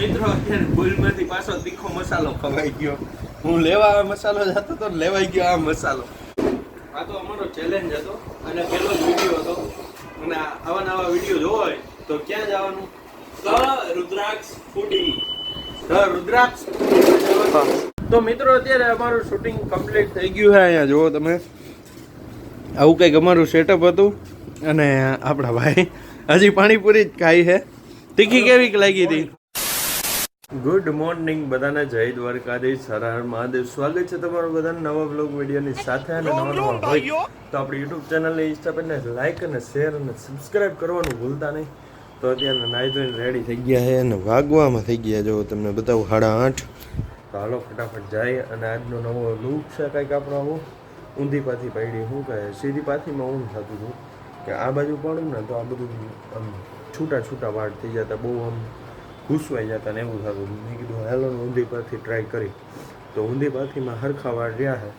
મિત્રો અત્યારે ભૂલમાંથી પાછો તીખો મસાલો ખવાઈ ગયો. હું લેવા મસાલો જતો તો લેવાઈ ગયો આ મસાલો. આ તો અમારો ચેલેન્જ હતો અને પહેલો જ વિડીયો હતો. અને આવા નવા વિડીયો જોવો હોય તો ક્યાં જવાનું? રુદ્રાક્ષ ફૂડી. રુદ્રાક્ષ. તો મિત્રો અત્યારે અમારું શૂટિંગ કમ્પ્લીટ થઈ ગયું છે. અહીંયા જુઓ તમે, આવું કંઈક અમારું સેટઅપ હતું. અને આપણા ભાઈ હજી પાણીપુરી જ ખાઈ છે. તીખી કેવી લાગી હતી? ગુડ મોર્નિંગ બધાને, જય દ્વારકાધીશ, હર હર મહાદેવ. સ્વાગત છે તમારું બધાને નવા બ્લોગ વિડીયોની સાથે. અને નવા હોય તો આપણી યુટ્યુબ ચેનલને ઇન્સ્ટા પર લાઈક અને શેર અને સબસ્ક્રાઈબ કરવાનું ભૂલતા નહીં. તો અત્યારે નાહી ધોઈને રેડી થઈ ગયા છે અને વાગવામાં થઈ ગયા. જો તમને બતાવું 8:30. તો હાલો ફટાફટ જાય. અને આજનો નવો લુક છે કંઈક આપણો આવો. ઊંધી પાથી પડી, શું કહે, સીધી પાથીમાં ઊંઘ થતું હતું કે આ બાજુ પડું ને તો આ બધું આમ છૂટા છૂટા વાળ થઈ જતા, બહુ આમ ઘૂસવાઈ જતા ને એવું થતું. મેં કીધું હેલો ઊંધી પાથી ટ્રાય કરી. તો ઊંધી પાથીમાં હરખા વાળ રહ્યા છે.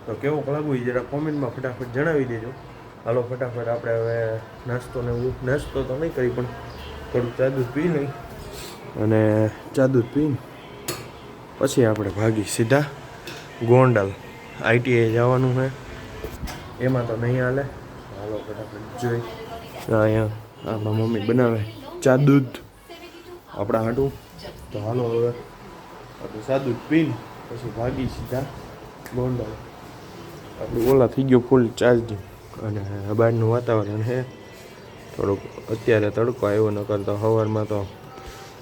તો કેવો લાગુ એ જરા કોમેન્ટમાં ફટાફટ જણાવી દેજો. હાલો ફટાફટ આપણે હવે નાસ્તો તો નહીં કરી, પણ થોડુંક ચા દૂધ પી લઈ. અને ચા દૂધ પીને પછી આપણે ભાગી સીધા ગોંડલ. ITI જવાનું છે, એમાં તો નહીં હાલે. હાલો ફટાફટ જોઈ. અહીંયા આપણા મમ્મી બનાવે ચા દૂધ આપણા હાટું. તો હાલો હવે આપણે ચા દૂધ પીને પછી ભાગી સીધા ગોંડલ. આપણું ઓલા થઈ ગયો ફૂલ ચાર્જિંગ. અને બહારનું વાતાવરણ છે થોડુંક, અત્યારે તડકો આવ્યો, ન કરતો સવારમાં તો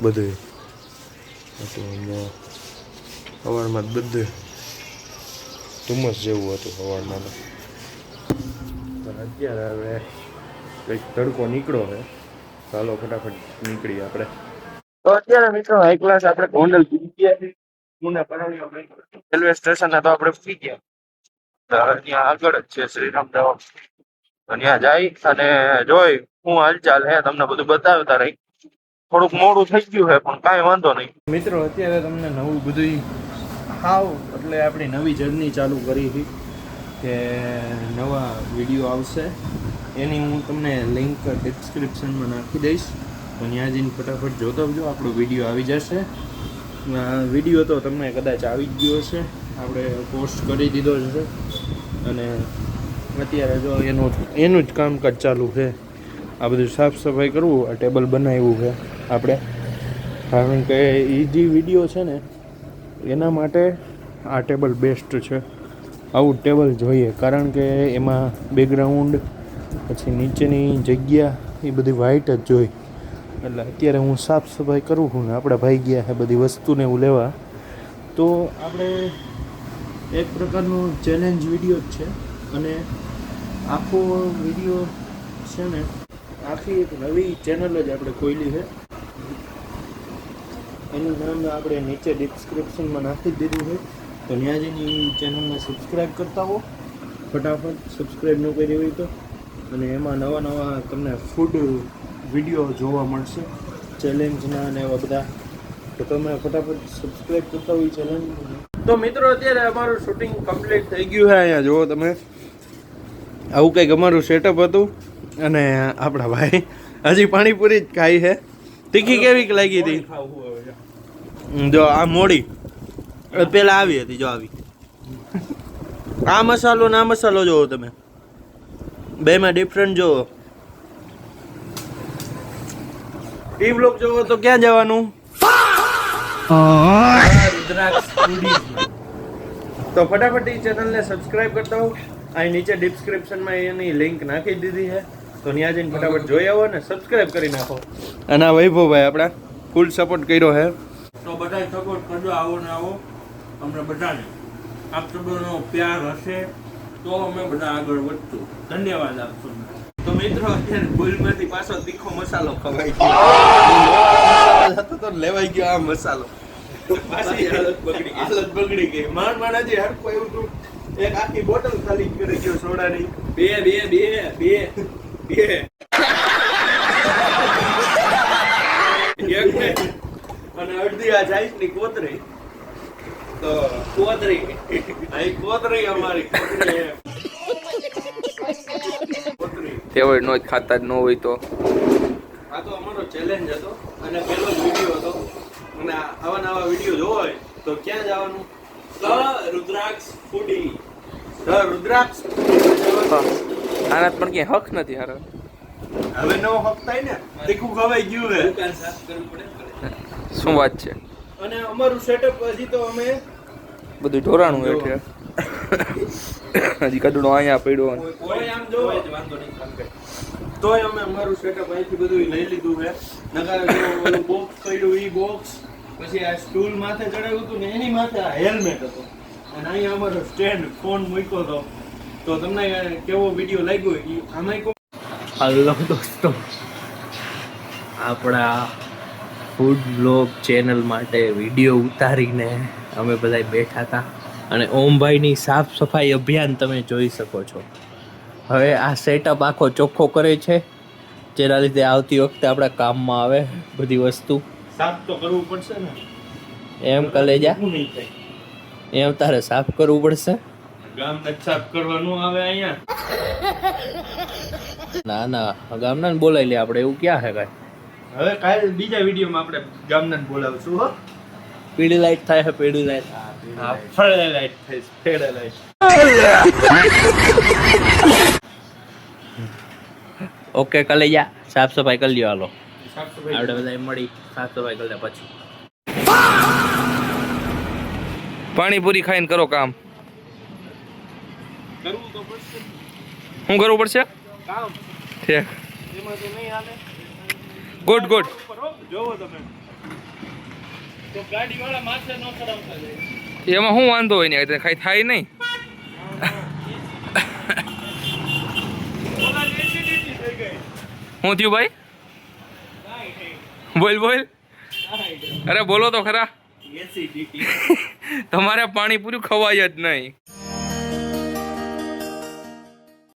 બધું સવારમાં જ બધું ધુમ્મસ જેવું હતું સવારમાં. તો અત્યારે હવે કંઈક તડકો નીકળો છે. ચાલો ફટાફટ નીકળીએ આપણે. તો અત્યારે મિત્રો હાઈ ક્લાસ આપણે ગોંડલ પી ગયા છીએ. રેલવે સ્ટેશન તો આપણે પી ગયા. ત્યાં આગળ જ છે શ્રીરામ દવા. ત્યાં જાય અને જોઈ હું હાલચાલ હે તમને બધું બતાવતા રહી. થોડુંક મોડું થઈ ગયું છે પણ કાંઈ વાંધો નહીં. મિત્રો અત્યારે તમને નવું બધું એટલે આપણી નવી જર્ની ચાલુ કરી હતી કે નવા વિડીયો આવશે. એની હું તમને લિંક ડિસ્ક્રિપ્શનમાં નાખી દઈશ. તો ત્યાં જઈને ફટાફટ જોતો આવજો, આપણો વિડીયો આવી જશે. વિડીયો તો તમને કદાચ આવી જ ગયો હશે, આપણે પોસ્ટ કરી દીધો છે. અને અત્યારે જો એનું જ કામકાજ ચાલુ છે. આ બધું સાફ સફાઈ કરવું, આ ટેબલ બનાવ્યું છે આપણે, કારણ કે એ જે વિડીયો છે ને એના માટે આ ટેબલ બેસ્ટ છે. આવું ટેબલ જોઈએ, કારણ કે એમાં બેકગ્રાઉન્ડ પછી નીચેની જગ્યા એ બધી વ્હાઇટ જ જોઈ. એટલે અત્યારે હું સાફ સફાઈ કરું છું ને આપણા ભાઈ ગયા છે બધી વસ્તુને એવું લેવા. તો આપણે એક પ્રકારનો ચેલેન્જ વિડીયો જ છે. અને આખો વિડીયો છે ને આખી એક નવી ચેનલ જ આપણે ખોલી છે. એનું નામ આપણે નીચે ડિસ્ક્રિપ્શનમાં નાખી જ દીધું છે. તો ત્યાં જઈને એ ચેનલને સબસ્ક્રાઈબ કરતા હો ફટાફટ, સબસ્ક્રાઈબ ન કરી હોય તો. અને એમાં નવા નવા તમને ફૂડ વિડીયો જોવા મળશે, ચેલેન્જના અને એવા બધા. તો તમે ફટાફટ સબસ્ક્રાઈબ કરતા હોય ચેનલ. તો મિત્રો અત્યારે અમારું શૂટિંગ કમ્પ્લીટ થઈ ગયું છે. અહીંયા જુઓ તમે, આવું કંઈક અમારું સેટઅપ હતું. અને આપણા ભાઈ હજી પાણીપુરી જ ખાઈ છે. તીખી કેવી લાગી હતી? જો આ મોડી પેલા આવી હતી, જો આવી. આ મસાલો ને આ મસાલો જોવો તમે, બેમાં ડિફરન્ટ જોવો. ઈ બ્લોગ જોવો તો ક્યાં જવાનું? તો ફટાફટ એ ચેનલને સબસ્ક્રાઇબ કરતા હો. અહીં નીચે ડિસ્ક્રિપ્શનમાં એની લિંક નાખી દીધી છે. તો ત્યાં જઈને ફટાફટ જોઈ આવો ને સબસ્ક્રાઇબ કરી નાખો. અને આ વૈભવભાઈ આપણા ફૂલ સપોર્ટ કર્યો છે. તો બધા સપોર્ટ કરજો, આવો ને આવો. અમને બધાને આપ સબનો પ્યાર હશે તો અમે બધા આગળ વધશું. ધન્યવાદ આપશો. તો મિત્રો અત્યારે ભૂલમાંથી પાછો તીખો મસાલો ખવાઈ ગયો તો લેવાઈ ગયો આ મસાલો. પાછી હાલત બગડી ગઈ. માંડ હજી હરખું એવું હતું. એક આખી બોટલ ખાલી કરી ગયો સોડાની. બે અને અડધી આ જાઈસની કોતરી. તો કોતરી અમારી ફેવરેટ નો ખાતા જ ન હોય તો આ તો અમારો ચેલેન્જ હતો અને પહેલો જ વિડીયો હતો. અને આવા નવા વિડીયો જોવો હોય તો ક્યાં જવાનું? રુદ્રાક્ષ ફૂડી. રુદ્રાક્ષ આના પણ ક્યાંય હક નથી હારો. હવે નવો હક થાય ને તીખું ખવાઈ ગયું હે. શું વાત છે? અને અમારું સેટઅપ હજી તો અમે બધું ઢોરાણું એટલે હજી કદડો અહીંયા પડ્યો કોઈ આમ જો તોય અમે અમારું સેટઅપ અહીંથી બધું લઈ લીધું છે. નકાર જો ઓલું બોક્સ પડ્યું ઈ બોક્સ, પછી આ સ્ટૂલ માથે ચડાવ્યું હતું ને એની માથે આ હેલ્મેટ હતો, અને અહીંયા અમારો સ્ટેન્ડ ફોન મૂક્યો હતો. તો તમને કેવો વિડીયો લાગ્યો ઈ આમાંય કો. હલો દોસ્તો, આપણા ફૂડ બ્લોગ ચેનલ માટે વિડીયો ઉતારીને અમે બધા બેઠા હતા અને ઓમભાઈની સાફ સફાઈ અભિયાન તમે જોઈ શકો છો. હવે આ સેટઅપ આખો ચોખ્ખો કરે છે, જેના લીધે આવતી વખતે આપણા કામમાં આવે બધી વસ્તુ. સાફ તો કરવું પડશે ને, એમ કલેજા શું નહીં થાય. એમ તારે સાફ કરવું પડશે. ગામને સાફ કરવાનું આવે અહીંયા. ના ના, ગામના ને બોલાવી લે આપણે, એવું ક્યાં હે કાંઈ. હવે કાલે બીજા વિડીયોમાં આપણે ગામના બોલાવશું. હો, પીળી લાઈટ થાય છે, પીળી લાઈટ. હા, ફળે લાઈટ થઈ, ફેડે લાઈટ. ઓકે કલેજા, સાફ સફાઈ કરી લ્યો. હાલો સાફ સફાઈ આપણે બધા મળી સાફ સફાઈ કરી લે પછી. પાણીપુરી ખાઈને કરો કામ. કરવું તો પડશે શું કરવું પડશે? કામ. ઠીક, એમાં તો નહીં હાલે. Good good. ઉપર હો, જોવો તમે તો ગાડીવાળા માથે ન ચડાવતા જાય. એમાં શું વાંધો હોય ને, ખાઈ થાય નહીં. ઓલા એસિડિટી થઈ ગઈ. શું થયું ભાઈ? કાંઈ નહીં. બોલ બોલ. કાંઈ નહીં. અરે બોલો તો ખરા. એસિડિટી. તમારે પાણીપુરી ખવાય જ નહીં.